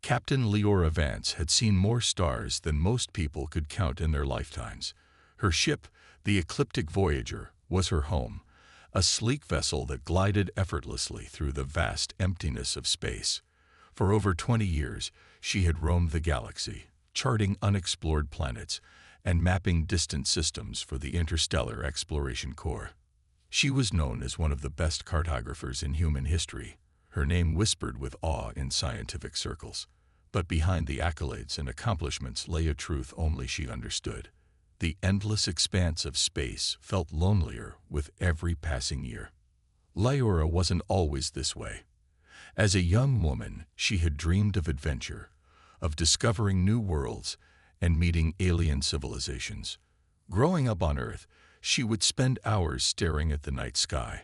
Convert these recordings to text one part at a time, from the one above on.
Captain Leora Vance had seen more stars than most people could count in their lifetimes. Her ship, the Ecliptic Voyager, was her home, a sleek vessel that glided effortlessly through the vast emptiness of space. For over 20 years, she had roamed the galaxy, charting unexplored planets and mapping distant systems for the Interstellar Exploration Corps. She was known as one of the best cartographers in human history, her name whispered with awe in scientific circles. But behind the accolades and accomplishments lay a truth only she understood. The endless expanse of space felt lonelier with every passing year. Leora wasn't always this way. As a young woman, she had dreamed of adventure, of discovering new worlds and meeting alien civilizations. Growing up on Earth, she would spend hours staring at the night sky,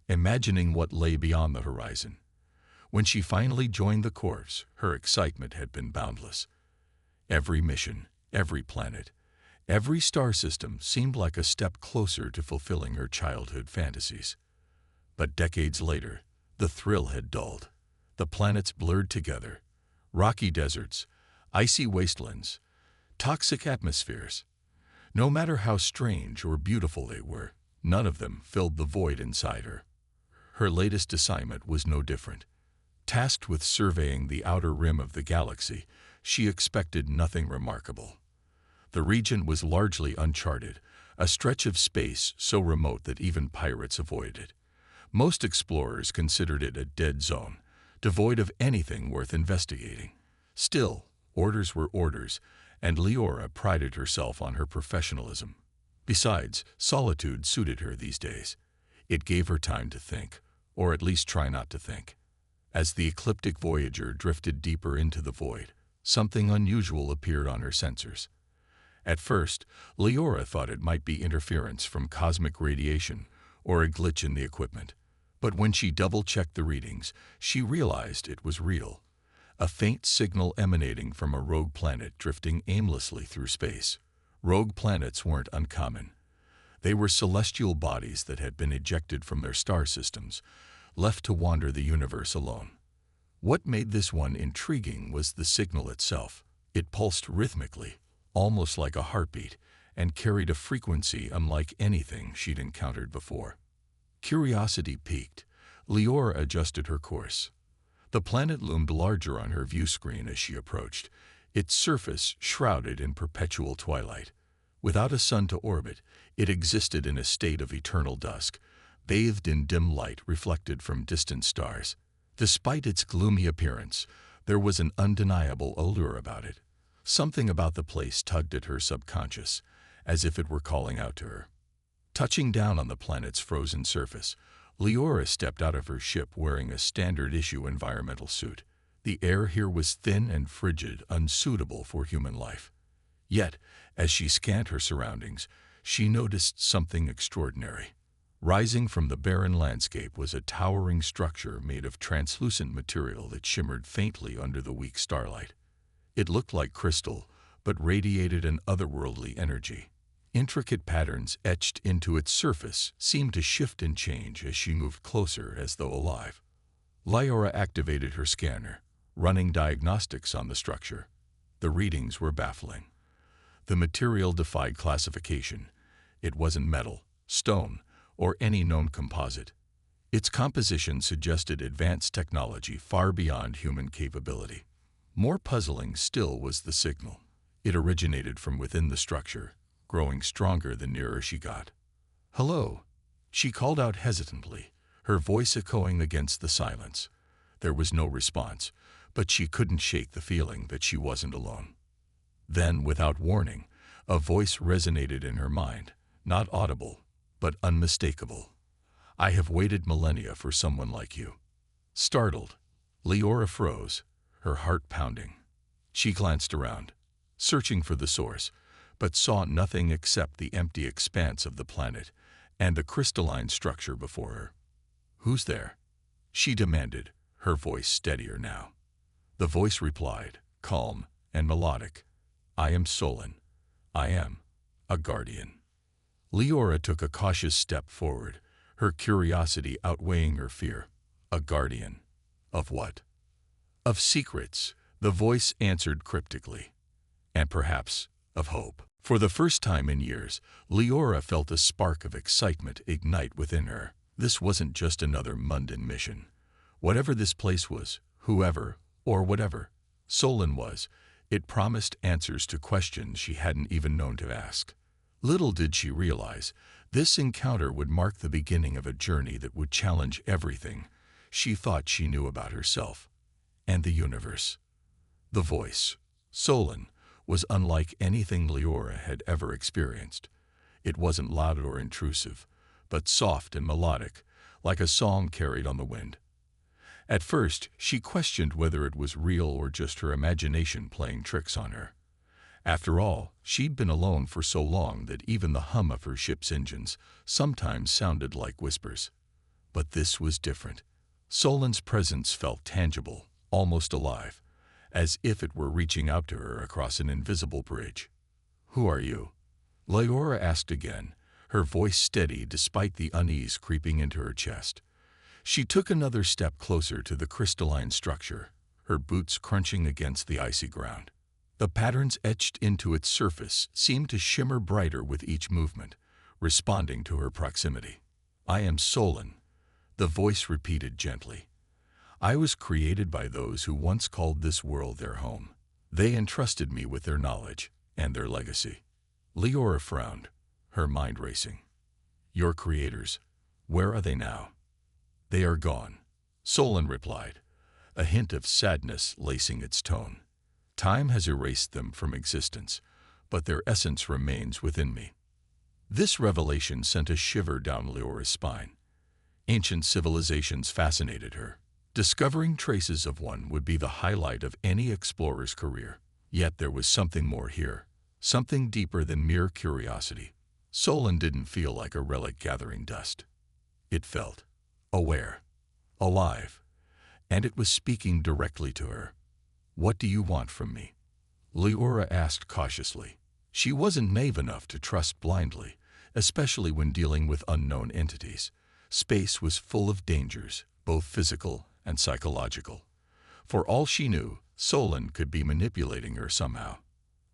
imagining what lay beyond the horizon. When she finally joined the Corps, her excitement had been boundless. Every mission, every planet, every star system seemed like a step closer to fulfilling her childhood fantasies. But decades later, the thrill had dulled. The planets blurred together. Rocky deserts, icy wastelands, toxic atmospheres. No matter how strange or beautiful they were, none of them filled the void inside her. Her latest assignment was no different. Tasked with surveying the outer rim of the galaxy, she expected nothing remarkable. The region was largely uncharted, a stretch of space so remote that even pirates avoided it. Most explorers considered it a dead zone, devoid of anything worth investigating. Still, orders were orders, and Leora prided herself on her professionalism. Besides, solitude suited her these days. It gave her time to think, or at least try not to think. As the Ecliptic Voyager drifted deeper into the void, something unusual appeared on her sensors. At first, Leora thought it might be interference from cosmic radiation or a glitch in the equipment. But when she double-checked the readings, she realized it was real. A faint signal emanating from a rogue planet drifting aimlessly through space. Rogue planets weren't uncommon. They were celestial bodies that had been ejected from their star systems, left to wander the universe alone. What made this one intriguing was the signal itself. It pulsed rhythmically, almost like a heartbeat, and carried a frequency unlike anything she'd encountered before. Curiosity piqued. Leora adjusted her course. The planet loomed larger on her view screen as she approached, its surface shrouded in perpetual twilight. Without a sun to orbit, it existed in a state of eternal dusk, bathed in dim light reflected from distant stars. Despite its gloomy appearance, there was an undeniable allure about it. Something about the place tugged at her subconscious, as if it were calling out to her. Touching down on the planet's frozen surface, Leora stepped out of her ship wearing a standard-issue environmental suit. The air here was thin and frigid, unsuitable for human life. Yet, as she scanned her surroundings, she noticed something extraordinary. Rising from the barren landscape was a towering structure made of translucent material that shimmered faintly under the weak starlight. It looked like crystal, but radiated an otherworldly energy. Intricate patterns etched into its surface seemed to shift and change as she moved closer as though alive. Leora activated her scanner, running diagnostics on the structure. The readings were baffling. The material defied classification. It wasn't metal, stone, or any known composite. Its composition suggested advanced technology far beyond human capability. More puzzling still was the signal. It originated from within the structure, growing stronger the nearer she got. "Hello," she called out hesitantly, her voice echoing against the silence. There was no response, but she couldn't shake the feeling that she wasn't alone. Then, without warning, a voice resonated in her mind, not audible, but unmistakable. "I have waited millennia for someone like you." Startled, Leora froze, her heart pounding. She glanced around, searching for the source, but saw nothing except the empty expanse of the planet and the crystalline structure before her. "Who's there?" she demanded, her voice steadier now. The voice replied, calm and melodic, "I am Solon. I am a guardian." Leora took a cautious step forward, her curiosity outweighing her fear. A guardian. Of what? Of secrets, The voice answered cryptically, and perhaps of hope. For the first time in years, Leora felt a spark of excitement ignite within her. This wasn't just another mundane mission. Whatever this place was, whoever or whatever Solon was, it promised answers to questions she hadn't even known to ask. Little did she realize, this encounter would mark the beginning of a journey that would challenge everything she thought she knew about herself and the universe. The voice, Solon, was unlike anything Leora had ever experienced. It wasn't loud or intrusive, but soft and melodic, like a song carried on the wind. At first, she questioned whether it was real or just her imagination playing tricks on her. After all, she'd been alone for so long that even the hum of her ship's engines sometimes sounded like whispers. But this was different. Solon's presence felt tangible, almost alive, as if it were reaching out to her across an invisible bridge. "Who are you?" Leora asked again, her voice steady despite the unease creeping into her chest. She took another step closer to the crystalline structure, her boots crunching against the icy ground. The patterns etched into its surface seemed to shimmer brighter with each movement, responding to her proximity. "I am Solon," the voice repeated gently. "I was created by those who once called this world their home. They entrusted me with their knowledge and their legacy." Leora frowned, her mind racing. "Your creators, where are they now?" "They are gone," Solon replied, a hint of sadness lacing its tone. "Time has erased them from existence, but their essence remains within me." This revelation sent a shiver down Leora's spine. Ancient civilizations fascinated her. Discovering traces of one would be the highlight of any explorer's career. Yet there was something more here, something deeper than mere curiosity. Solon didn't feel like a relic gathering dust. It felt aware, alive, and it was speaking directly to her. "What do you want from me?" Leora asked cautiously. She wasn't naive enough to trust blindly, especially when dealing with unknown entities. Space was full of dangers, both physical and psychological. For all she knew, Solon could be manipulating her somehow.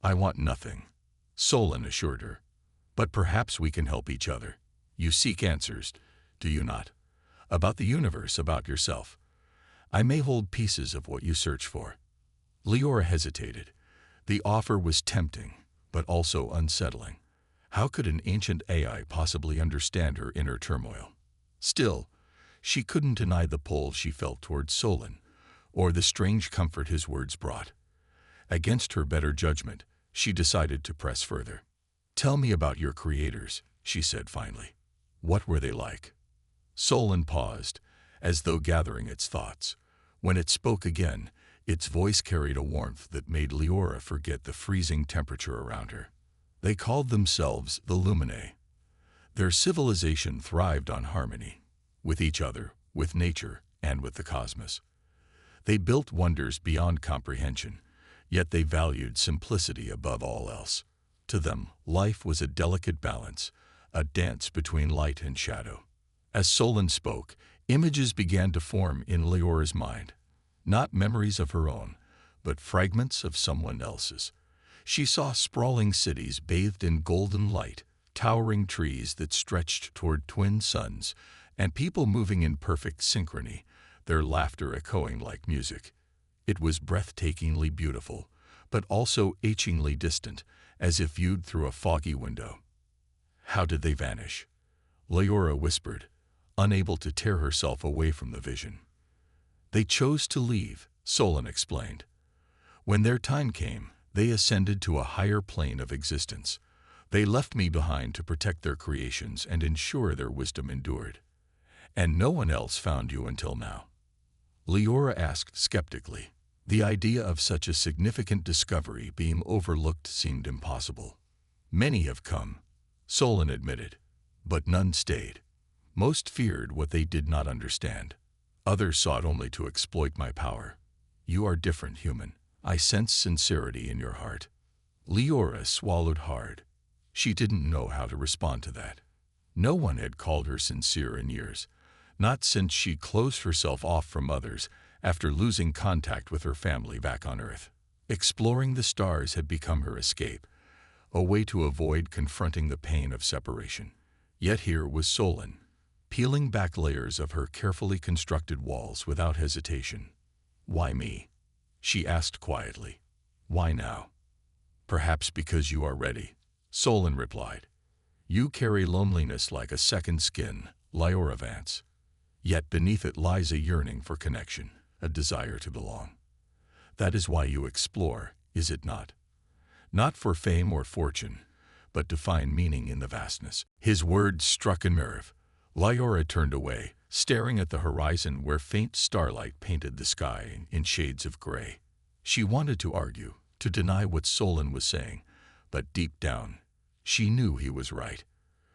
"I want nothing," Solon assured her. "But perhaps we can help each other. You seek answers, do you not? About the universe, about yourself. I may hold pieces of what you search for." Leora hesitated. The offer was tempting, but also unsettling. How could an ancient AI possibly understand her inner turmoil? Still, she couldn't deny the pull she felt towards Solon, or the strange comfort his words brought. Against her better judgment, she decided to press further. "Tell me about your creators," she said finally. "What were they like?" Solon paused, as though gathering its thoughts. When it spoke again, its voice carried a warmth that made Leora forget the freezing temperature around her. "They called themselves the Luminae. Their civilization thrived on harmony, with each other, with nature, and with the cosmos. They built wonders beyond comprehension, yet they valued simplicity above all else. To them, life was a delicate balance, a dance between light and shadow." As Solon spoke, images began to form in Leora's mind. Not memories of her own, but fragments of someone else's. She saw sprawling cities bathed in golden light, towering trees that stretched toward twin suns, and people moving in perfect synchrony, their laughter echoing like music. It was breathtakingly beautiful, but also achingly distant, as if viewed through a foggy window. "How did they vanish?" Leora whispered, unable to tear herself away from the vision. "They chose to leave," Solon explained. "When their time came, they ascended to a higher plane of existence. They left me behind to protect their creations and ensure their wisdom endured. And no one else found you until now." Leora asked skeptically. The idea of such a significant discovery being overlooked seemed impossible. "Many have come," Solon admitted, "but none stayed. Most feared what they did not understand. Others sought only to exploit my power. You are different, human. I sense sincerity in your heart." Leora swallowed hard. She didn't know how to respond to that. No one had called her sincere in years, not since she closed herself off from others after losing contact with her family back on Earth. Exploring the stars had become her escape, a way to avoid confronting the pain of separation. Yet here was Solon, peeling back layers of her carefully constructed walls without hesitation. "Why me?" she asked quietly. "Why now?" "Perhaps because you are ready," Solon replied. "You carry loneliness like a second skin, Lyora Vance. Yet beneath it lies a yearning for connection, a desire to belong. That is why you explore, is it not? Not for fame or fortune, but to find meaning in the vastness." His words struck a nerve. Lyora turned away, staring at the horizon where faint starlight painted the sky in shades of gray. She wanted to argue, to deny what Solon was saying, but deep down, she knew he was right.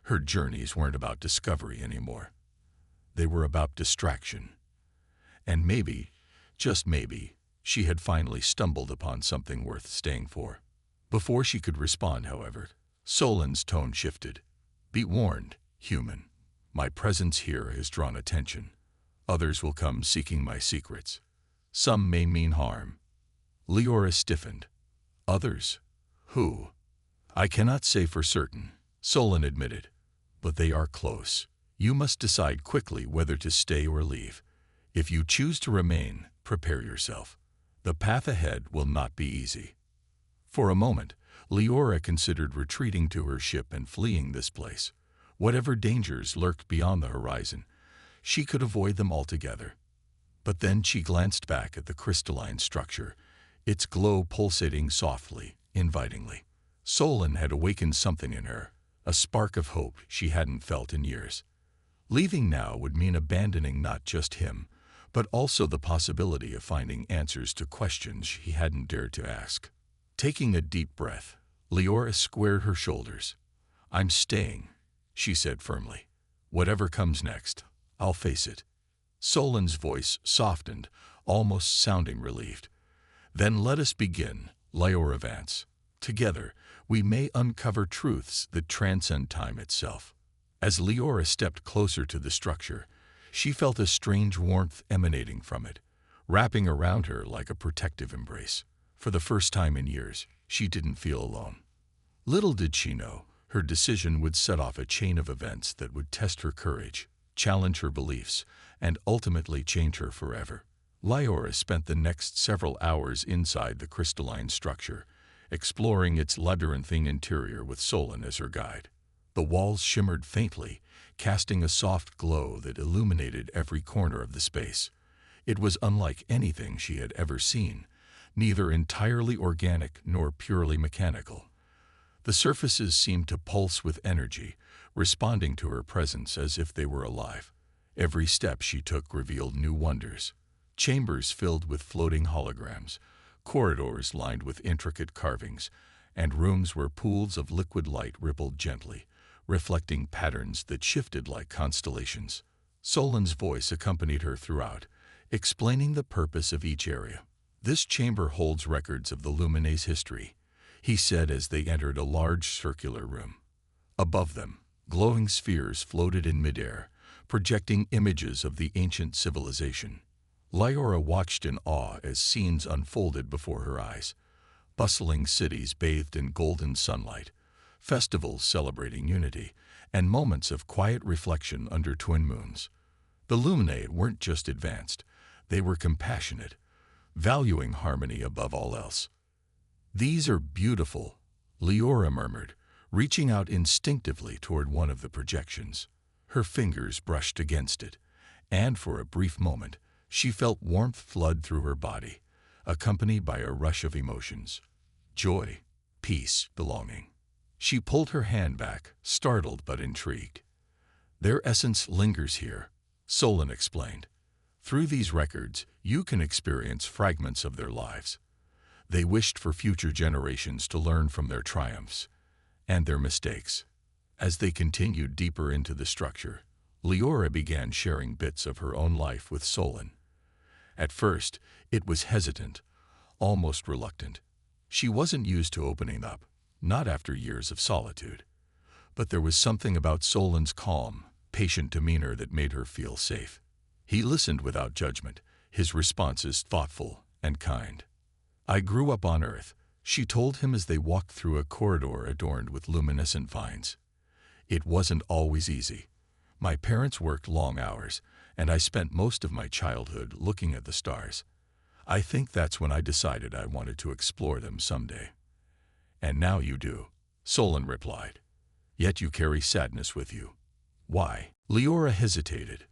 Her journeys weren't about discovery anymore. They were about distraction. And maybe, just maybe, she had finally stumbled upon something worth staying for. Before she could respond, however, Solon's tone shifted. "Be warned, human. My presence here has drawn attention. Others will come seeking my secrets. Some may mean harm." Lyora stiffened. "Others? Who?" "I cannot say for certain," Solon admitted, "but they are close. You must decide quickly whether to stay or leave. If you choose to remain, prepare yourself. The path ahead will not be easy." For a moment, Lyora considered retreating to her ship and fleeing this place. Whatever dangers lurked beyond the horizon, she could avoid them altogether. But then she glanced back at the crystalline structure, its glow pulsating softly, invitingly. Solon had awakened something in her, a spark of hope she hadn't felt in years. Leaving now would mean abandoning not just him, but also the possibility of finding answers to questions she hadn't dared to ask. Taking a deep breath, Lyora squared her shoulders. "I'm staying," she said firmly. "Whatever comes next, I'll face it." Solon's voice softened, almost sounding relieved. "Then let us begin, Lyora Vance. Together, we may uncover truths that transcend time itself." As Lyora stepped closer to the structure, she felt a strange warmth emanating from it, wrapping around her like a protective embrace. For the first time in years, she didn't feel alone. Little did she know, her decision would set off a chain of events that would test her courage, challenge her beliefs, and ultimately change her forever. Lyora spent the next several hours inside the crystalline structure, exploring its labyrinthine interior with Solon as her guide. The walls shimmered faintly, casting a soft glow that illuminated every corner of the space. It was unlike anything she had ever seen, neither entirely organic nor purely mechanical. The surfaces seemed to pulse with energy, responding to her presence as if they were alive. Every step she took revealed new wonders. Chambers filled with floating holograms, corridors lined with intricate carvings, and rooms where pools of liquid light rippled gently, reflecting patterns that shifted like constellations. Solon's voice accompanied her throughout, explaining the purpose of each area. "This chamber holds records of the Luminae's history," he said as they entered a large circular room. Above them, glowing spheres floated in midair, projecting images of the ancient civilization. Lyora watched in awe as scenes unfolded before her eyes. Bustling cities bathed in golden sunlight, festivals celebrating unity, and moments of quiet reflection under twin moons. The Luminae weren't just advanced, they were compassionate, valuing harmony above all else. "These are beautiful," Lyora murmured, reaching out instinctively toward one of the projections. Her fingers brushed against it, and for a brief moment, she felt warmth flood through her body, accompanied by a rush of emotions. Joy, peace, belonging. She pulled her hand back, startled but intrigued. "Their essence lingers here," Solon explained. "Through these records, you can experience fragments of their lives. They wished for future generations to learn from their triumphs and their mistakes." As they continued deeper into the structure, Lyora began sharing bits of her own life with Solon. At first, it was hesitant, almost reluctant. She wasn't used to opening up, not after years of solitude. But there was something about Solon's calm, patient demeanor that made her feel safe. He listened without judgment, his responses thoughtful and kind. "I grew up on Earth," she told him as they walked through a corridor adorned with luminescent vines. "It wasn't always easy. My parents worked long hours, and I spent most of my childhood looking at the stars. I think that's when I decided I wanted to explore them someday." "And now you do," Solon replied. "Yet you carry sadness with you. Why?" Leora hesitated.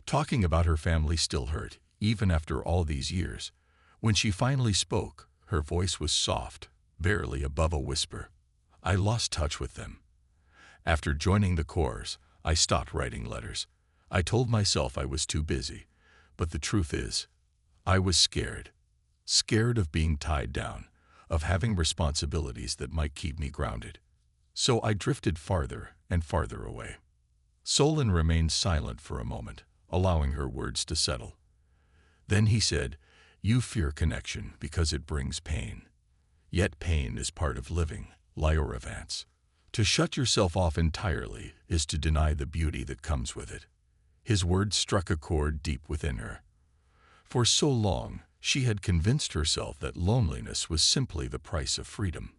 Talking about her family still hurt, even after all these years. When she finally spoke, her voice was soft, barely above a whisper. "I lost touch with them. After joining the Corps, I stopped writing letters. I told myself I was too busy, but the truth is, I was scared. Scared of being tied down, of having responsibilities that might keep me grounded. So I drifted farther and farther away." Solon remained silent for a moment, allowing her words to settle. Then he said, "You fear connection because it brings pain. Yet pain is part of living, Leora Vance. To shut yourself off entirely is to deny the beauty that comes with it." His words struck a chord deep within her. For so long, she had convinced herself that loneliness was simply the price of freedom.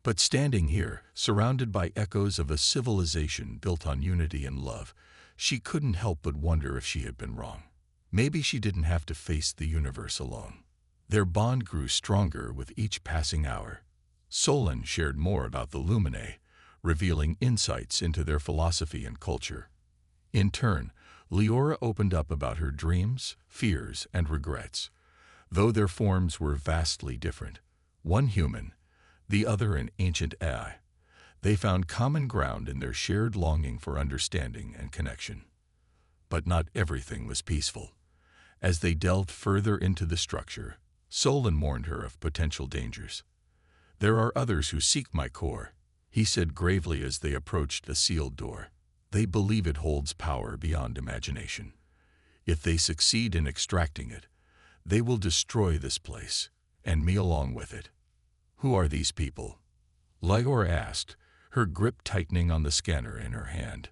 But standing here, surrounded by echoes of a civilization built on unity and love, she couldn't help but wonder if she had been wrong. Maybe she didn't have to face the universe alone. Their bond grew stronger with each passing hour. Solon shared more about the Luminae, revealing insights into their philosophy and culture. In turn, Leora opened up about her dreams, fears, and regrets. Though their forms were vastly different, one human, the other an ancient AI, they found common ground in their shared longing for understanding and connection. But not everything was peaceful. As they delved further into the structure, Solon warned her of potential dangers. "There are others who seek my core," he said gravely as they approached a sealed door. "They believe it holds power beyond imagination. If they succeed in extracting it, they will destroy this place, and me along with it." "Who are these people?" Leora asked, her grip tightening on the scanner in her hand.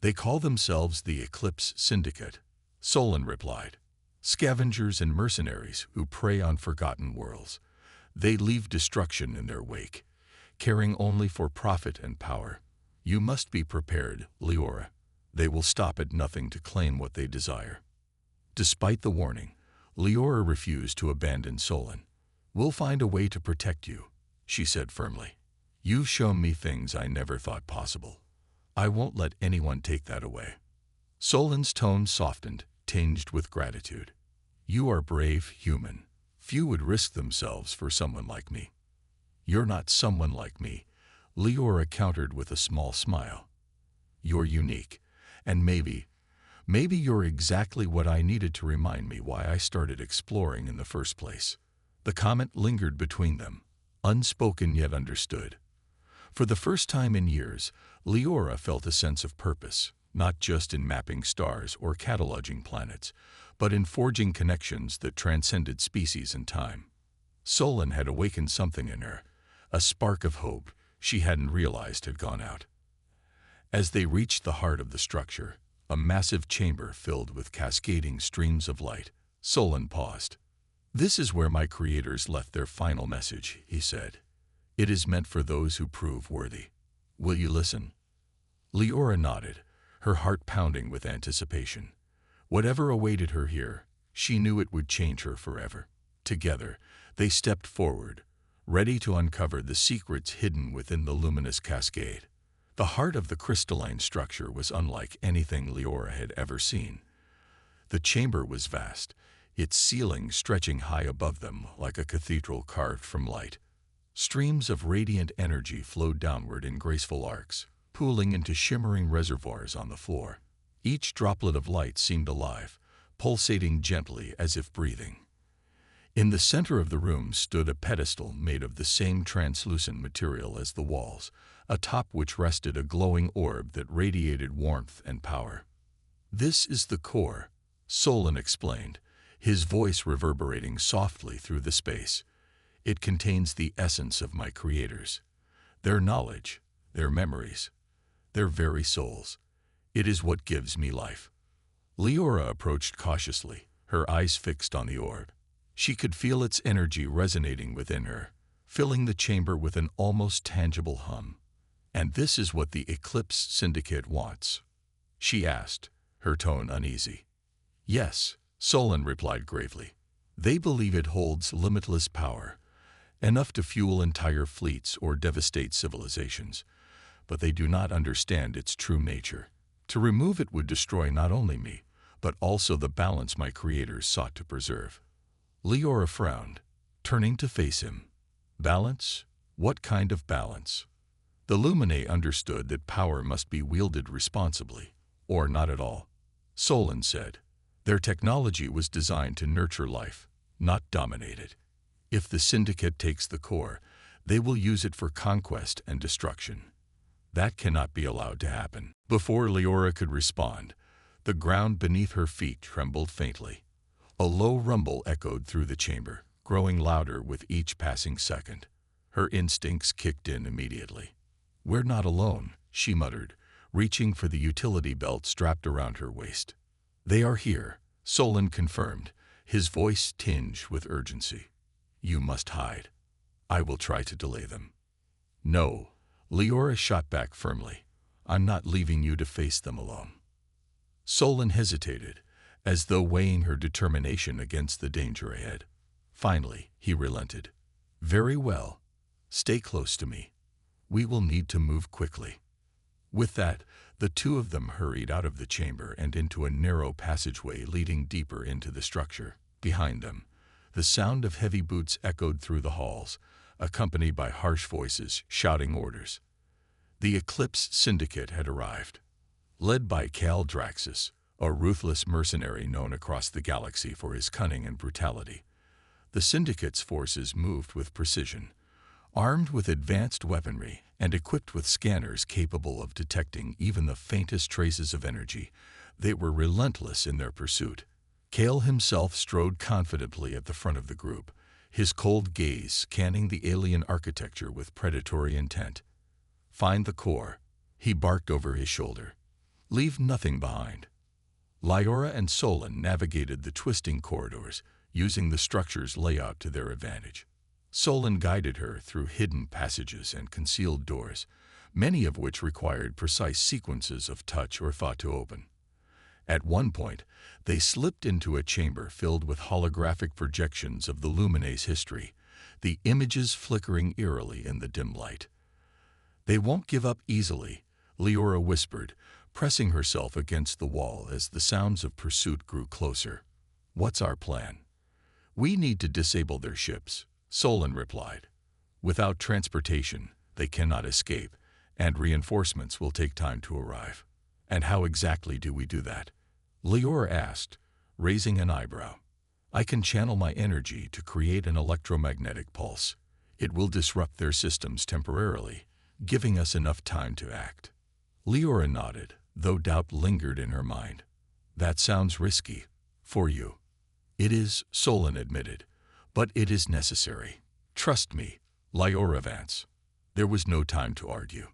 "They call themselves the Eclipse Syndicate," Solon replied. "Scavengers and mercenaries who prey on forgotten worlds. They leave destruction in their wake, caring only for profit and power. You must be prepared, Leora. They will stop at nothing to claim what they desire." Despite the warning, Leora refused to abandon Solon. "We'll find a way to protect you," she said firmly. "You've shown me things I never thought possible. I won't let anyone take that away." Solon's tone softened, tinged with gratitude. "You are brave, human. Few would risk themselves for someone like me." "You're not someone like me," Leora countered with a small smile. "You're unique, and maybe you're exactly what I needed to remind me why I started exploring in the first place." The comment lingered between them, unspoken yet understood. For the first time in years, Leora felt a sense of purpose, not just in mapping stars or cataloging planets, but in forging connections that transcended species and time. Solon had awakened something in her, a spark of hope she hadn't realized had gone out. As they reached the heart of the structure, a massive chamber filled with cascading streams of light, Solon paused. "This is where my creators left their final message," he said. "It is meant for those who prove worthy. Will you listen?" Leora nodded, her heart pounding with anticipation. Whatever awaited her here, she knew it would change her forever. Together, they stepped forward, ready to uncover the secrets hidden within the luminous cascade. The heart of the crystalline structure was unlike anything Leora had ever seen. The chamber was vast, its ceiling stretching high above them like a cathedral carved from light. Streams of radiant energy flowed downward in graceful arcs, pooling into shimmering reservoirs on the floor. Each droplet of light seemed alive, pulsating gently as if breathing. In the center of the room stood a pedestal made of the same translucent material as the walls, atop which rested a glowing orb that radiated warmth and power. "This is the core," Solon explained, his voice reverberating softly through the space. "It contains the essence of my creators, their knowledge, their memories, their very souls. It is what gives me life." Leora approached cautiously, her eyes fixed on the orb. She could feel its energy resonating within her, filling the chamber with an almost tangible hum. "And this is what the Eclipse Syndicate wants?" she asked, her tone uneasy. "Yes," Solon replied gravely. "They believe it holds limitless power, enough to fuel entire fleets or devastate civilizations, but they do not understand its true nature. To remove it would destroy not only me, but also the balance my creators sought to preserve." Leora frowned, turning to face him. "Balance? What kind of balance?" The Luminae understood that power must be wielded responsibly, or not at all. Solon said, "Their technology was designed to nurture life, not dominate it. If the Syndicate takes the core, they will use it for conquest and destruction. That cannot be allowed to happen." Before Leora could respond, the ground beneath her feet trembled faintly. A low rumble echoed through the chamber, growing louder with each passing second. Her instincts kicked in immediately. "We're not alone," she muttered, reaching for the utility belt strapped around her waist. "They are here," Solon confirmed, his voice tinged with urgency. "You must hide. I will try to delay them." "No," Leora shot back firmly. "I'm not leaving you to face them alone." Solon hesitated, as though weighing her determination against the danger ahead. Finally, he relented. "Very well. Stay close to me. We will need to move quickly." With that, the two of them hurried out of the chamber and into a narrow passageway leading deeper into the structure. Behind them, the sound of heavy boots echoed through the halls, accompanied by harsh voices shouting orders. The Eclipse Syndicate had arrived. Led by Cal Draxus, a ruthless mercenary known across the galaxy for his cunning and brutality, the Syndicate's forces moved with precision. Armed with advanced weaponry and equipped with scanners capable of detecting even the faintest traces of energy, they were relentless in their pursuit. Cale himself strode confidently at the front of the group, his cold gaze scanning the alien architecture with predatory intent. "Find the core," he barked over his shoulder. "Leave nothing behind." Leora and Solon navigated the twisting corridors, using the structure's layout to their advantage. Solon guided her through hidden passages and concealed doors, many of which required precise sequences of touch or thought to open. At one point, they slipped into a chamber filled with holographic projections of the Luminae's history, the images flickering eerily in the dim light. "They won't give up easily," Leora whispered, pressing herself against the wall as the sounds of pursuit grew closer. "What's our plan?" "We need to disable their ships," Solon replied. "Without transportation, they cannot escape, and reinforcements will take time to arrive." "And how exactly do we do that?" Leora asked, raising an eyebrow. "I can channel my energy to create an electromagnetic pulse. It will disrupt their systems temporarily, giving us enough time to act." Leora nodded, though doubt lingered in her mind. "That sounds risky. For you." "It is," Solon admitted, "but it is necessary. Trust me, Leora Vance." There was no time to argue.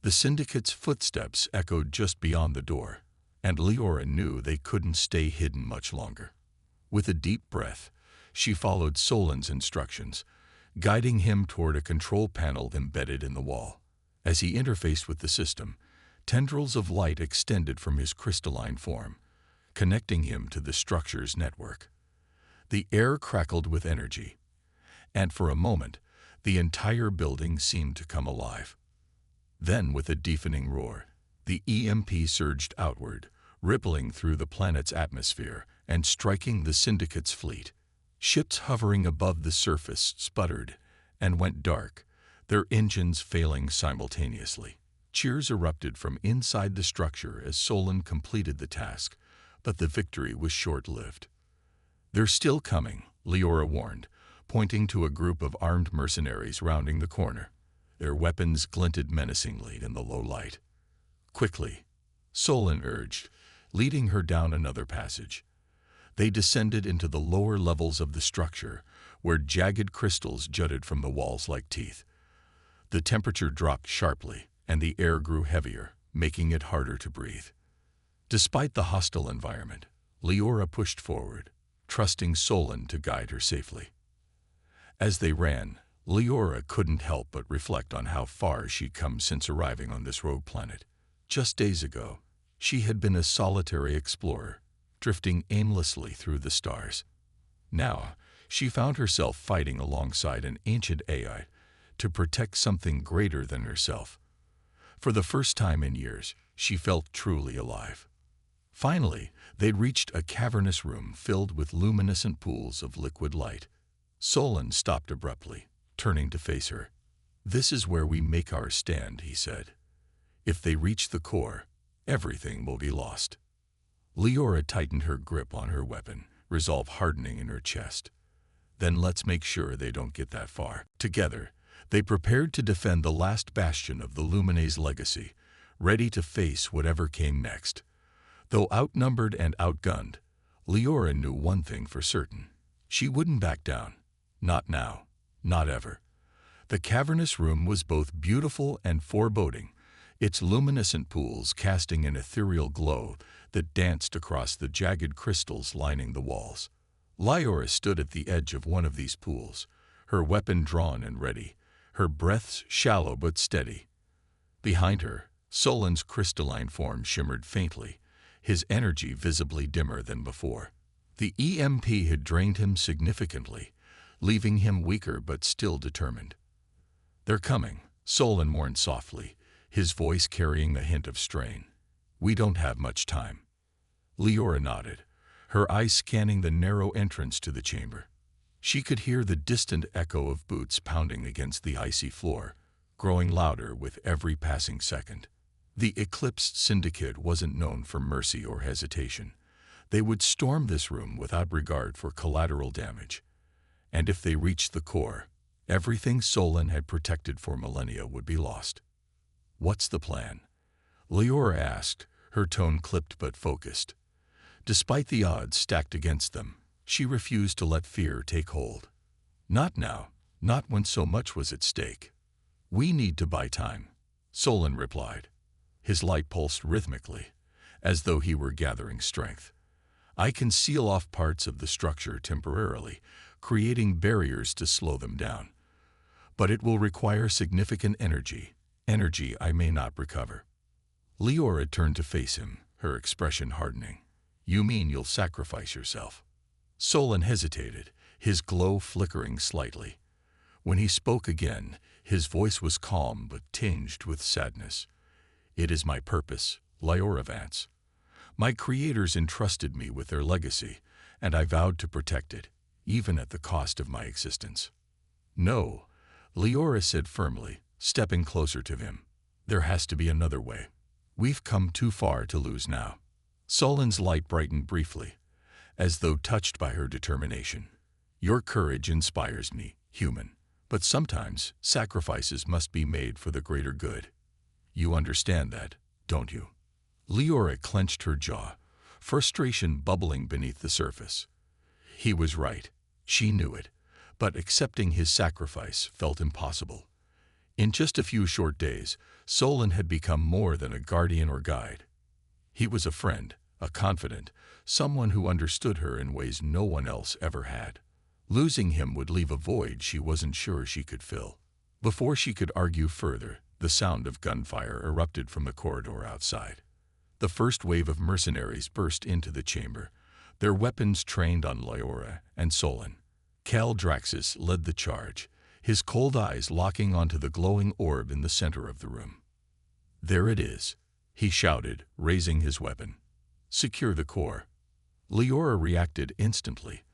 The Syndicate's footsteps echoed just beyond the door, and Leora knew they couldn't stay hidden much longer. With a deep breath, she followed Solon's instructions, guiding him toward a control panel embedded in the wall. As he interfaced with the system, tendrils of light extended from his crystalline form, connecting him to the structure's network. The air crackled with energy, and for a moment, the entire building seemed to come alive. Then, with a deafening roar, the EMP surged outward, rippling through the planet's atmosphere and striking the Syndicate's fleet. Ships hovering above the surface sputtered and went dark, their engines failing simultaneously. Cheers erupted from inside the structure as Solon completed the task, but the victory was short-lived. "They're still coming," Leora warned, pointing to a group of armed mercenaries rounding the corner. Their weapons glinted menacingly in the low light. "Quickly," Solon urged, leading her down another passage. They descended into the lower levels of the structure, where jagged crystals jutted from the walls like teeth. The temperature dropped sharply, and the air grew heavier, making it harder to breathe. Despite the hostile environment, Leora pushed forward, trusting Solon to guide her safely. As they ran, Leora couldn't help but reflect on how far she'd come since arriving on this rogue planet. Just days ago, she had been a solitary explorer, drifting aimlessly through the stars. Now, she found herself fighting alongside an ancient AI to protect something greater than herself. For the first time in years, she felt truly alive. Finally, they'd reached a cavernous room filled with luminescent pools of liquid light. Solon stopped abruptly, turning to face her. "This is where we make our stand," he said. "If they reach the core, everything will be lost." Leora tightened her grip on her weapon, resolve hardening in her chest. "Then let's make sure they don't get that far." Together, they prepared to defend the last bastion of the Luminae's legacy, ready to face whatever came next. Though outnumbered and outgunned, Leora knew one thing for certain. She wouldn't back down. Not now. Not ever. The cavernous room was both beautiful and foreboding, its luminescent pools casting an ethereal glow that danced across the jagged crystals lining the walls. Leora stood at the edge of one of these pools, her weapon drawn and ready, her breaths shallow but steady. Behind her, Solon's crystalline form shimmered faintly, his energy visibly dimmer than before. The EMP had drained him significantly, leaving him weaker but still determined. "They're coming," Solon warned softly, his voice carrying a hint of strain. "We don't have much time." Leora nodded, her eyes scanning the narrow entrance to the chamber. She could hear the distant echo of boots pounding against the icy floor, growing louder with every passing second. The Eclipsed Syndicate wasn't known for mercy or hesitation. They would storm this room without regard for collateral damage. And if they reached the core, everything Solon had protected for millennia would be lost. "What's the plan?" Leora asked, her tone clipped but focused. Despite the odds stacked against them, she refused to let fear take hold. "Not now, not when so much was at stake." "We need to buy time," Solon replied. His light pulsed rhythmically, as though he were gathering strength. "I can seal off parts of the structure temporarily, creating barriers to slow them down. But it will require significant energy I may not recover." Leora turned to face him, her expression hardening. "You mean you'll sacrifice yourself?" Solon hesitated, his glow flickering slightly. When he spoke again, his voice was calm but tinged with sadness. "It is my purpose, Leora Vance. My creators entrusted me with their legacy, and I vowed to protect it, even at the cost of my existence." "No," Leora said firmly, stepping closer to him. "There has to be another way. We've come too far to lose now." Solon's light brightened briefly, as though touched by her determination. "Your courage inspires me, human, but sometimes sacrifices must be made for the greater good. You understand that, don't you?" Leora clenched her jaw, frustration bubbling beneath the surface. He was right. She knew it, but accepting his sacrifice felt impossible. In just a few short days, Solon had become more than a guardian or guide. He was a friend, a confidant, someone who understood her in ways no one else ever had. Losing him would leave a void she wasn't sure she could fill. Before she could argue further, the sound of gunfire erupted from the corridor outside. The first wave of mercenaries burst into the chamber, their weapons trained on Leora and Solon. Cal Draxus led the charge, his cold eyes locking onto the glowing orb in the center of the room. "There it is," he shouted, raising his weapon. "Secure the core." Leora reacted instantly,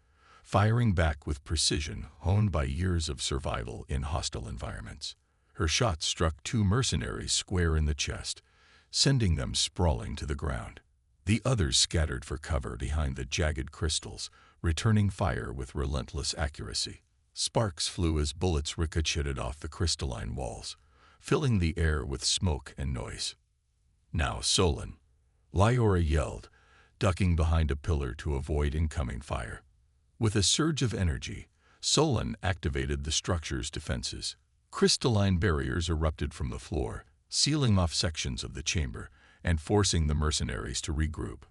firing back with precision honed by years of survival in hostile environments. Her shot struck two mercenaries square in the chest, sending them sprawling to the ground. The others scattered for cover behind the jagged crystals, returning fire with relentless accuracy. Sparks flew as bullets ricocheted off the crystalline walls, filling the air with smoke and noise. "Now, Solon," Leora yelled, ducking behind a pillar to avoid incoming fire. With a surge of energy, Solon activated the structure's defenses. Crystalline barriers erupted from the floor, sealing off sections of the chamber and forcing the mercenaries to regroup.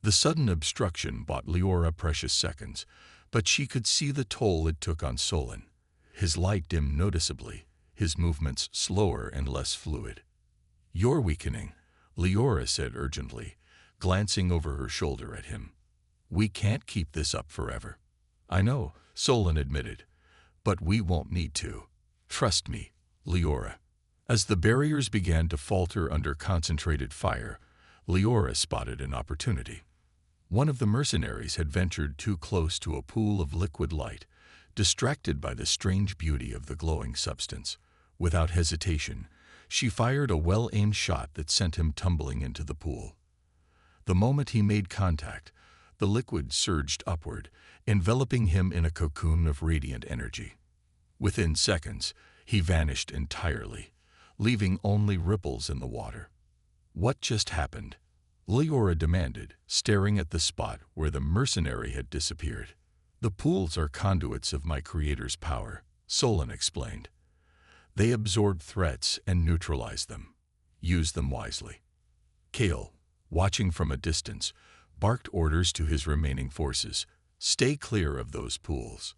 The sudden obstruction bought Leora precious seconds, but she could see the toll it took on Solon. His light dimmed noticeably, his movements slower and less fluid. "You're weakening," Leora said urgently, glancing over her shoulder at him. "We can't keep this up forever." "I know," Solon admitted, "but we won't need to. Trust me, Leora." As the barriers began to falter under concentrated fire, Leora spotted an opportunity. One of the mercenaries had ventured too close to a pool of liquid light, distracted by the strange beauty of the glowing substance. Without hesitation, she fired a well-aimed shot that sent him tumbling into the pool. The moment he made contact, the liquid surged upward, enveloping him in a cocoon of radiant energy. Within seconds, he vanished entirely, leaving only ripples in the water. "What just happened?" Leora demanded, staring at the spot where the mercenary had disappeared. "The pools are conduits of my creator's power," Solon explained. "They absorb threats and neutralize them. Use them wisely." Kale, watching from a distance, barked orders to his remaining forces. "Stay clear of those pools.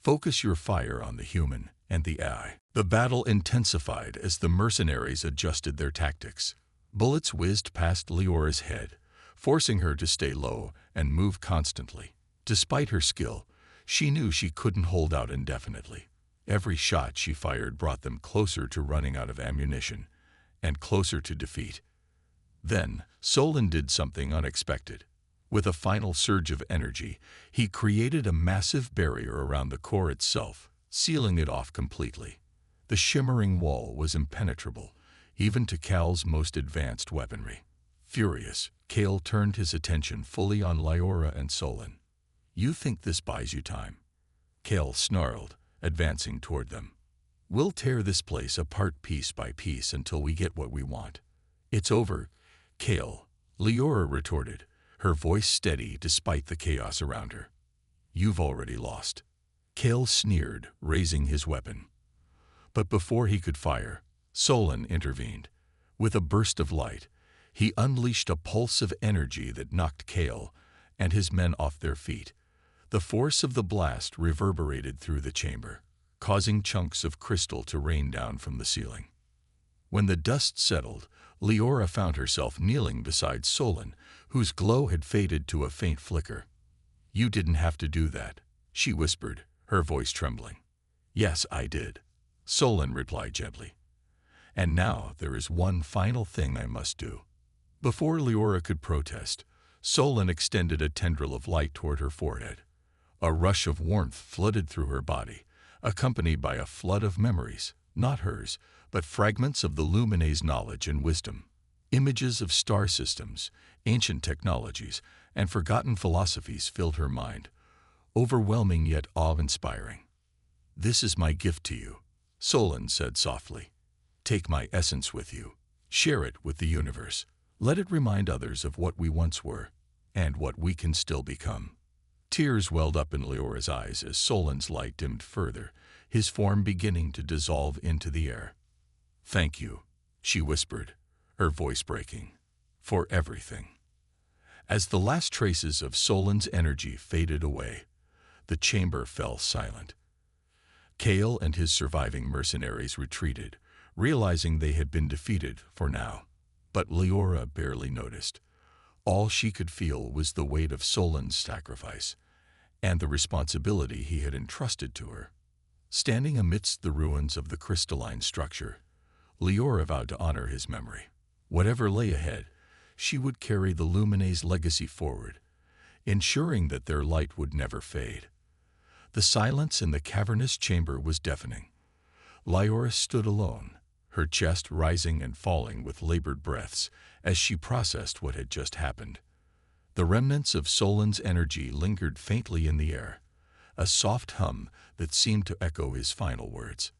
Focus your fire on the human and the AI." The battle intensified as the mercenaries adjusted their tactics. Bullets whizzed past Leora's head, forcing her to stay low and move constantly. Despite her skill, she knew she couldn't hold out indefinitely. Every shot she fired brought them closer to running out of ammunition, and closer to defeat. Then, Solon did something unexpected. With a final surge of energy, he created a massive barrier around the core itself, sealing it off completely. The shimmering wall was impenetrable, even to Cal's most advanced weaponry. Furious, Cal turned his attention fully on Leora and Solon. "You think this buys you time?" Cal snarled, advancing toward them. "We'll tear this place apart piece by piece until we get what we want." "It's over, Cal," Leora retorted, her voice steady despite the chaos around her. "You've already lost." Cal sneered, raising his weapon. But before he could fire, Solon intervened. With a burst of light, he unleashed a pulse of energy that knocked Cal and his men off their feet. The force of the blast reverberated through the chamber, causing chunks of crystal to rain down from the ceiling. When the dust settled, Leora found herself kneeling beside Solon, whose glow had faded to a faint flicker. "You didn't have to do that," she whispered, her voice trembling. "Yes, I did," Solon replied gently. "And now there is one final thing I must do." Before Leora could protest, Solon extended a tendril of light toward her forehead. A rush of warmth flooded through her body, accompanied by a flood of memories, not hers, but fragments of the Luminae's knowledge and wisdom. Images of star systems, ancient technologies, and forgotten philosophies filled her mind, overwhelming yet awe-inspiring. "This is my gift to you," Solon said softly. "Take my essence with you. Share it with the universe. Let it remind others of what we once were, and what we can still become." Tears welled up in Leora's eyes as Solon's light dimmed further, his form beginning to dissolve into the air. "Thank you," she whispered, her voice breaking, "for everything." As the last traces of Solon's energy faded away, the chamber fell silent. Cal and his surviving mercenaries retreated, realizing they had been defeated for now. But Leora barely noticed. All she could feel was the weight of Solon's sacrifice, and the responsibility he had entrusted to her. Standing amidst the ruins of the crystalline structure, Leora vowed to honor his memory. Whatever lay ahead, she would carry the Luminae's legacy forward, ensuring that their light would never fade. The silence in the cavernous chamber was deafening. Leora stood alone, her chest rising and falling with labored breaths as she processed what had just happened. The remnants of Solon's energy lingered faintly in the air, a soft hum that seemed to echo his final words.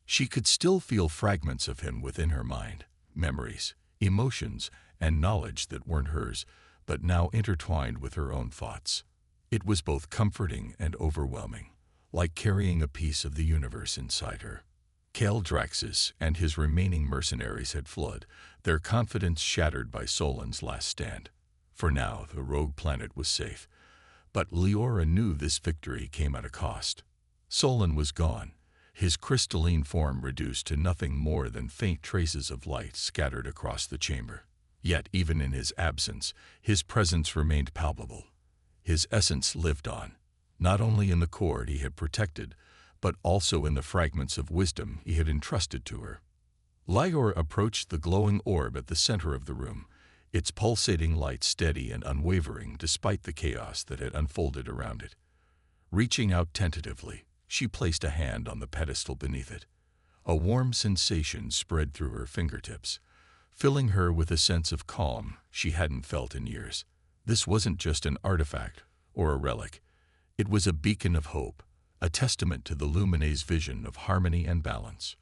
She could still feel fragments of him within her mind, memories, emotions, and knowledge that weren't hers, but now intertwined with her own thoughts. It was both comforting and overwhelming, like carrying a piece of the universe inside her. Caldraxus and his remaining mercenaries had fled, their confidence shattered by Solon's last stand. For now, the rogue planet was safe. But Leora knew this victory came at a cost. Solon was gone, his crystalline form reduced to nothing more than faint traces of light scattered across the chamber. Yet even in his absence, his presence remained palpable. His essence lived on, not only in the cord he had protected, but also in the fragments of wisdom he had entrusted to her. Leora approached the glowing orb at the center of the room, its pulsating light steady and unwavering despite the chaos that had unfolded around it. Reaching out tentatively, she placed a hand on the pedestal beneath it. A warm sensation spread through her fingertips, filling her with a sense of calm she hadn't felt in years. This wasn't just an artifact or a relic. It was a beacon of hope, a testament to the Luminae's vision of harmony and balance.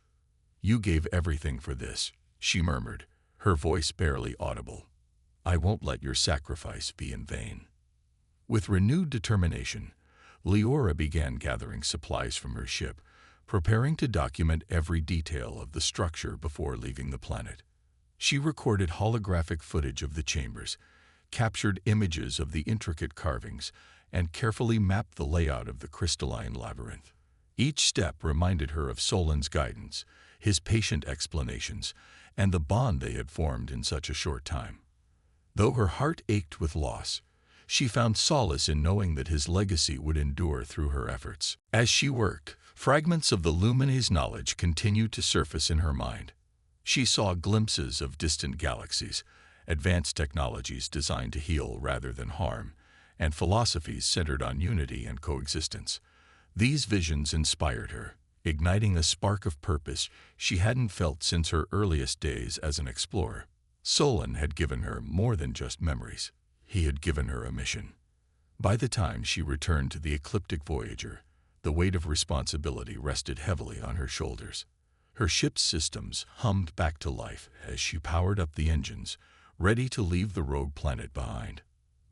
"You gave everything for this," she murmured, her voice barely audible. "I won't let your sacrifice be in vain." With renewed determination, Leora began gathering supplies from her ship, preparing to document every detail of the structure before leaving the planet. She recorded holographic footage of the chambers, captured images of the intricate carvings, and carefully mapped the layout of the crystalline labyrinth. Each step reminded her of Solon's guidance, his patient explanations, and the bond they had formed in such a short time. Though her heart ached with loss, she found solace in knowing that his legacy would endure through her efforts. As she worked, fragments of the Luminae's knowledge continued to surface in her mind. She saw glimpses of distant galaxies, advanced technologies designed to heal rather than harm, and philosophies centered on unity and coexistence. These visions inspired her, igniting a spark of purpose she hadn't felt since her earliest days as an explorer. Solon had given her more than just memories. He had given her a mission. By the time she returned to the ecliptic Voyager, the weight of responsibility rested heavily on her shoulders. Her ship's systems hummed back to life as she powered up the engines, ready to leave the rogue planet behind.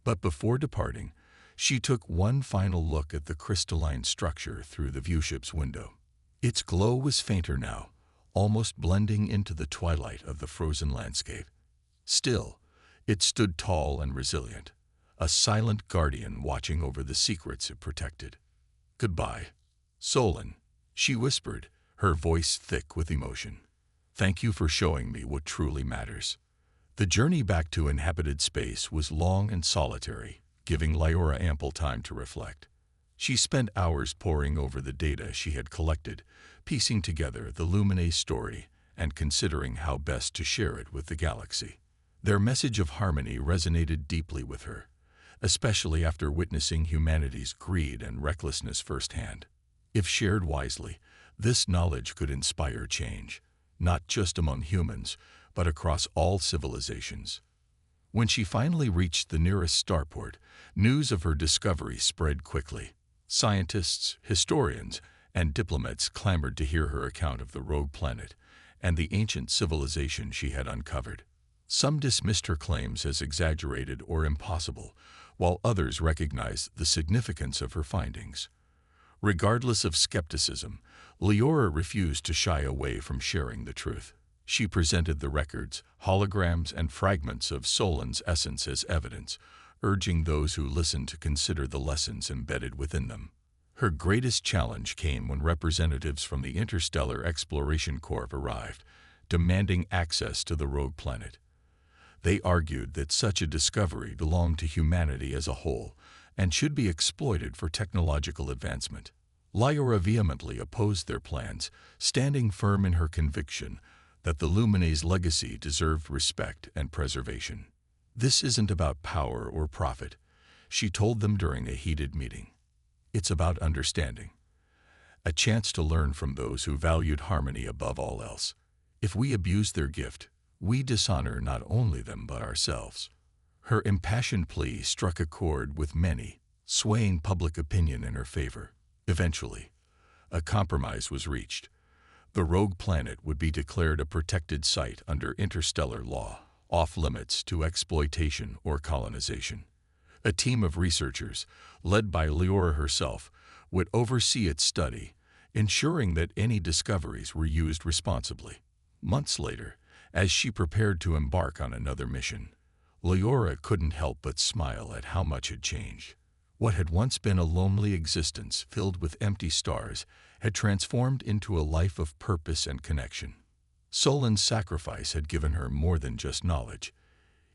But before departing, she took one final look at the crystalline structure through the viewship's window. Its glow was fainter now, almost blending into the twilight of the frozen landscape. Still, it stood tall and resilient, a silent guardian watching over the secrets it protected. "Goodbye, Solon," she whispered, her voice thick with emotion. "Thank you for showing me what truly matters." The journey back to inhabited space was long and solitary, giving Leora ample time to reflect. She spent hours poring over the data she had collected, piecing together the Luminae's story and considering how best to share it with the galaxy. Their message of harmony resonated deeply with her, especially after witnessing humanity's greed and recklessness firsthand. If shared wisely, this knowledge could inspire change, not just among humans, but across all civilizations. When she finally reached the nearest starport, news of her discovery spread quickly. Scientists, historians, and diplomats clamored to hear her account of the rogue planet and the ancient civilization she had uncovered. Some dismissed her claims as exaggerated or impossible, while others recognized the significance of her findings. Regardless of skepticism, Leora refused to shy away from sharing the truth. She presented the records, holograms, and fragments of Solon's essence as evidence, urging those who listened to consider the lessons embedded within them. Her greatest challenge came when representatives from the Interstellar Exploration Corps arrived, demanding access to the rogue planet. They argued that such a discovery belonged to humanity as a whole and should be exploited for technological advancement. Leora vehemently opposed their plans, standing firm in her conviction that the Luminae's legacy deserved respect and preservation. "This isn't about power or profit," she told them during a heated meeting. "It's about understanding, a chance to learn from those who valued harmony above all else. If we abuse their gift, we dishonor not only them but ourselves." Her impassioned plea struck a chord with many, swaying public opinion in her favor. Eventually, a compromise was reached. The rogue planet would be declared a protected site under interstellar law, off-limits to exploitation or colonization. A team of researchers, led by Leora herself, would oversee its study, ensuring that any discoveries were used responsibly. Months later, as she prepared to embark on another mission, Leora couldn't help but smile at how much had changed. What had once been a lonely existence filled with empty stars had transformed into a life of purpose and connection. Solon's sacrifice had given her more than just knowledge.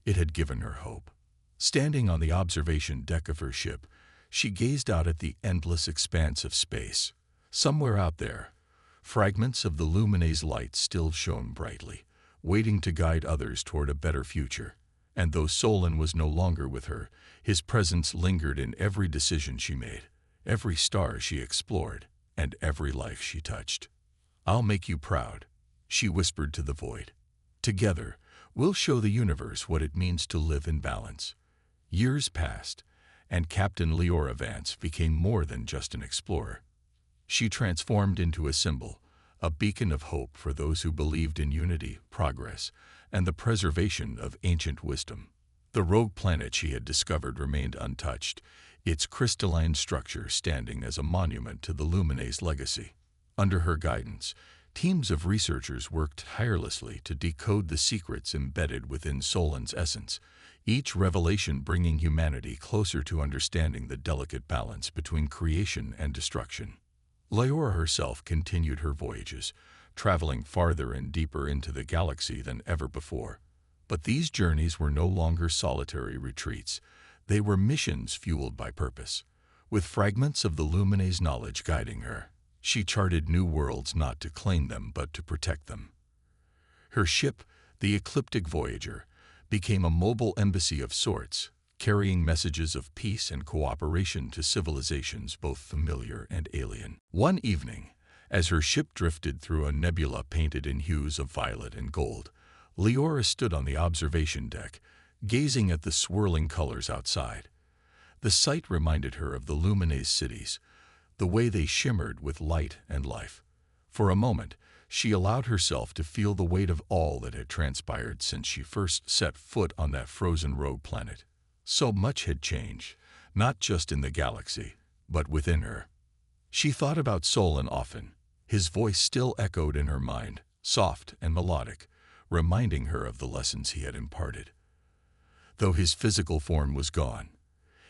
It had given her hope. Standing on the observation deck of her ship, she gazed out at the endless expanse of space. Somewhere out there, fragments of the Luminae's light still shone brightly, waiting to guide others toward a better future. And though Solon was no longer with her, his presence lingered in every decision she made, every star she explored, and every life she touched. "I'll make you proud," she whispered to the void. "Together, we'll show the universe what it means to live in balance." Years passed, and Captain Leora Vance became more than just an explorer. She transformed into a symbol, a beacon of hope for those who believed in unity, progress, and the preservation of ancient wisdom. The rogue planet she had discovered remained untouched, its crystalline structure standing as a monument to the Luminae's legacy. Under her guidance, teams of researchers worked tirelessly to decode the secrets embedded within Solon's essence, each revelation bringing humanity closer to understanding the delicate balance between creation and destruction. Leora herself continued her voyages, traveling farther and deeper into the galaxy than ever before. But these journeys were no longer solitary retreats. They were missions fueled by purpose. With fragments of the Luminae's knowledge guiding her, she charted new worlds not to claim them but to protect them. Her ship, the Ecliptic Voyager, became a mobile embassy of sorts, carrying messages of peace and cooperation to civilizations both familiar and alien. One evening, as her ship drifted through a nebula painted in hues of violet and gold, Leora stood on the observation deck, gazing at the swirling colors outside. The sight reminded her of the Luminae's cities, the way they shimmered with light and life. For a moment, she allowed herself to feel the weight of all that had transpired since she first set foot on that frozen rogue planet. So much had changed, not just in the galaxy, but within her. She thought about Solon often. His voice still echoed in her mind, soft and melodic, reminding her of the lessons he had imparted. Though his physical form was gone,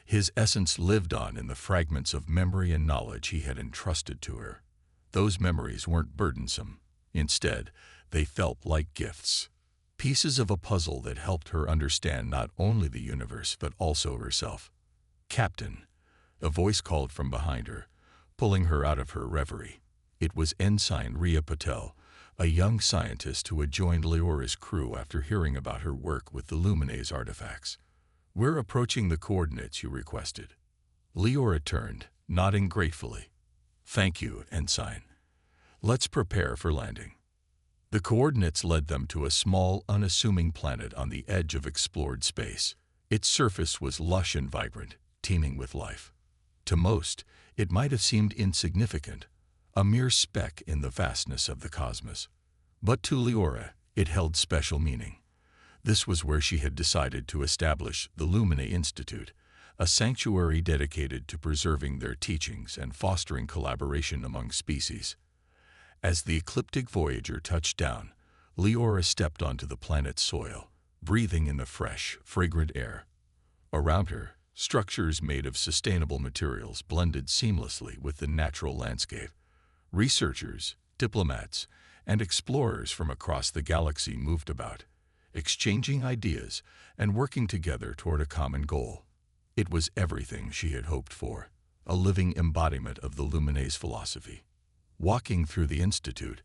his essence lived on in the fragments of memory and knowledge he had entrusted to her. Those memories weren't burdensome. Instead, they felt like gifts, pieces of a puzzle that helped her understand not only the universe but also herself. "Captain," a voice called from behind her, pulling her out of her reverie. It was Ensign Rhea Patel, a young scientist who had joined Leora's crew after hearing about her work with the Luminae's artifacts. "We're approaching the coordinates you requested." Leora turned, nodding gratefully. "Thank you, Ensign. Let's prepare for landing." The coordinates led them to a small, unassuming planet on the edge of explored space. Its surface was lush and vibrant, teeming with life. To most, it might have seemed insignificant, a mere speck in the vastness of the cosmos. But to Leora, it held special meaning. This was where she had decided to establish the Luminae Institute, a sanctuary dedicated to preserving their teachings and fostering collaboration among species. As the Ecliptic Voyager touched down, Leora stepped onto the planet's soil, breathing in the fresh, fragrant air. Around her, structures made of sustainable materials blended seamlessly with the natural landscape. Researchers, diplomats, and explorers from across the galaxy moved about, exchanging ideas and working together toward a common goal. It was everything she had hoped for, a living embodiment of the Luminae's philosophy. Walking through the Institute,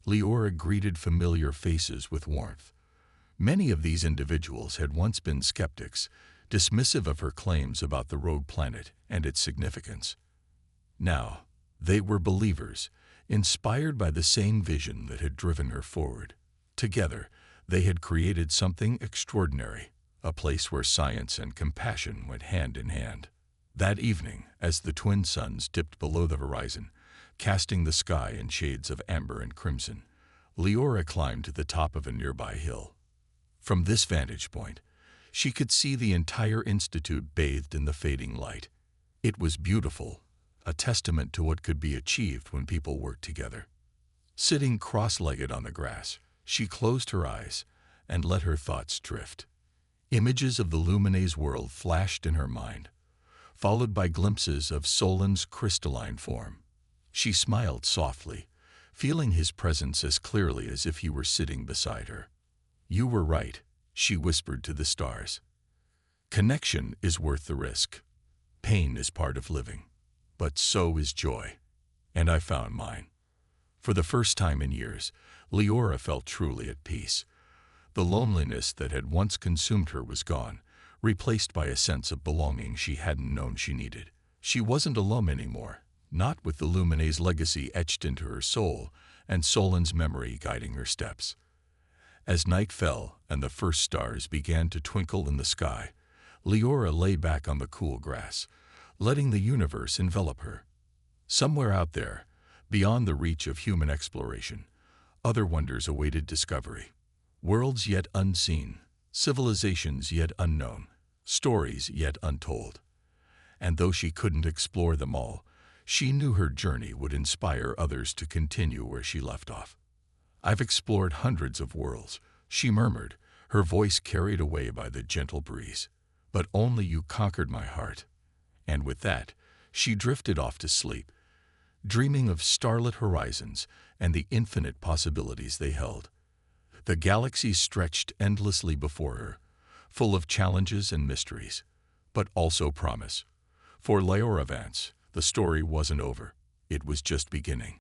Leora greeted familiar faces with warmth. Many of these individuals had once been skeptics, dismissive of her claims about the rogue planet and its significance. Now, they were believers, inspired by the same vision that had driven her forward. Together, they had created something extraordinary, a place where science and compassion went hand in hand. That evening, as the twin suns dipped below the horizon, casting the sky in shades of amber and crimson, Leora climbed to the top of a nearby hill. From this vantage point, she could see the entire institute bathed in the fading light. It was beautiful, a testament to what could be achieved when people worked together. Sitting cross-legged on the grass, she closed her eyes and let her thoughts drift. Images of the Luminae's world flashed in her mind, followed by glimpses of Solon's crystalline form. She smiled softly, feeling his presence as clearly as if he were sitting beside her. "You were right," she whispered to the stars. "Connection is worth the risk. Pain is part of living, but so is joy." And I found mine. For the first time in years, Leora felt truly at peace. The loneliness that had once consumed her was gone, replaced by a sense of belonging she hadn't known she needed. She wasn't alone anymore, not with the Luminae's legacy etched into her soul and Solon's memory guiding her steps. As night fell and the first stars began to twinkle in the sky, Leora lay back on the cool grass, letting the universe envelop her. Somewhere out there, beyond the reach of human exploration, other wonders awaited discovery. Worlds yet unseen, civilizations yet unknown, stories yet untold. And though she couldn't explore them all, she knew her journey would inspire others to continue where she left off. "I've explored hundreds of worlds," she murmured, her voice carried away by the gentle breeze. "But only you conquered my heart." And with that, she drifted off to sleep, dreaming of starlit horizons and the infinite possibilities they held. The galaxy stretched endlessly before her, full of challenges and mysteries, but also promise. For Leora Vance, the story wasn't over. It was just beginning.